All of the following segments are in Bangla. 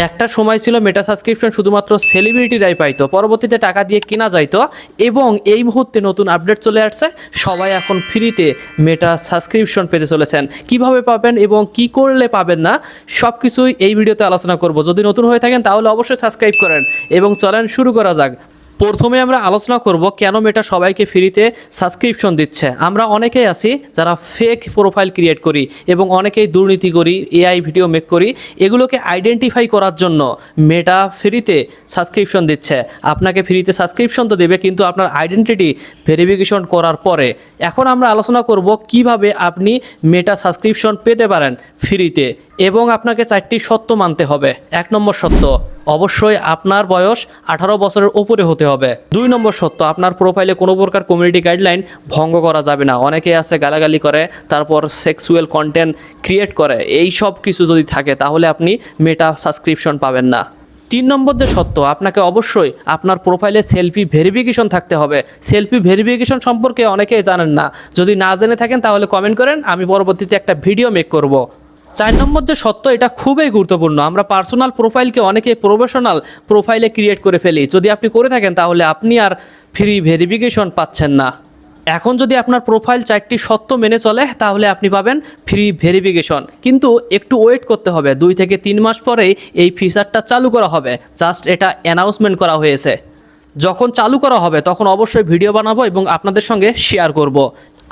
একটা সময় ছিল মেটা সাবস্ক্রিপশন শুধুমাত্র সেলিব্রিটিরাই পাইতো, পরবর্তীতে টাকা দিয়ে কেনা যাইতো এবং এই মুহূর্তে নতুন আপডেট চলে আসছে, সবাই এখন ফ্রিতে মেটা সাবস্ক্রিপশন পেতে চলেছেন। কিভাবে পাবেন এবং কি করলে পাবেন না সব কিছুই এই ভিডিওতে আলোচনা করব। যদি নতুন হয়ে থাকেন তাহলে অবশ্যই সাবস্ক্রাইব করেন এবং চলেন শুরু করা যাক। প্রথমে আমরা আলোচনা করব কেন মেটা সবাইকে ফ্রিতে সাবস্ক্রিপশন দিচ্ছে। আমরা অনেকেই আছি যারা ফেক প্রোফাইল ক্রিয়েট করি এবং অনেকেই দুর্নীতি করি, এআই ভিডিও মেক করি। এগুলোকে আইডেন্টিফাই করার জন্য মেটা ফ্রিতে সাবস্ক্রিপশন দিচ্ছে। আপনাকে ফ্রিতে সাবস্ক্রিপশন তো দেবে, কিন্তু আপনার আইডেন্টিটি ভেরিফিকেশন করার পরে। এখন আমরা আলোচনা করব কিভাবে আপনি মেটা সাবস্ক্রিপশন পেতে পারেন ফ্রিতে, এবং আপনাকে 4টি সত্য মানতে হবে। 1 নম্বর সত্য, অবশ্যই আপনার বয়স 18 বছরের উপরে হতে হবে। 2 নম্বর সত্য, আপনার প্রোফাইলে কোনো প্রকার কমিউনিটি গাইডলাইন ভঙ্গ করা যাবে না। অনেকে আছে গালাগালি করে, তারপর সেক্সুয়াল কন্টেন্ট ক্রিয়েট করে। এই সব কিছু যদি থাকে তাহলে আপনি মেটা সাবস্ক্রিপশন পাবেন না। 3 নম্বর যে সত্য, আপনাকে অবশ্যই আপনার প্রোফাইলে সেলফি ভেরিফিকেশন থাকতে হবে। সেলফি ভেরিফিকেশন সম্পর্কে অনেকেই জানেন না। যদি না জেনে থাকেন তাহলে কমেন্ট করেন, আমি পরবর্তীতে একটা ভিডিও মেক করব। 4 নম্বর যে সত্য, এটা খুবই গুরুত্বপূর্ণ। আমরা পার্সোনাল প্রোফাইলকে অনেকে প্রফেশনাল প্রোফাইলে ক্রিয়েট করে ফেলি। যদি আপনি করে থাকেন তাহলে আপনি আর ফ্রি ভেরিফিকেশন পাচ্ছেন না। এখন যদি আপনার প্রোফাইল 4টি সত্য মেনে চলে তাহলে আপনি পাবেন ফ্রি ভেরিফিকেশন, কিন্তু একটু ওয়েট করতে হবে। 2 থেকে 3 মাস পরেই এই ফিচারটা চালু করা হবে। জাস্ট এটা অ্যানাউন্সমেন্ট করা হয়েছে। যখন চালু করা হবে তখন অবশ্যই ভিডিও বানাবো এবং আপনাদের সঙ্গে শেয়ার করব।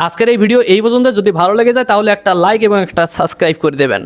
আজকের এই ভিডিও এই পর্যন্ত। যদি ভালো লেগে যায় তাহলে একটা লাইক এবং একটা সাবস্ক্রাইব করে দেবেন।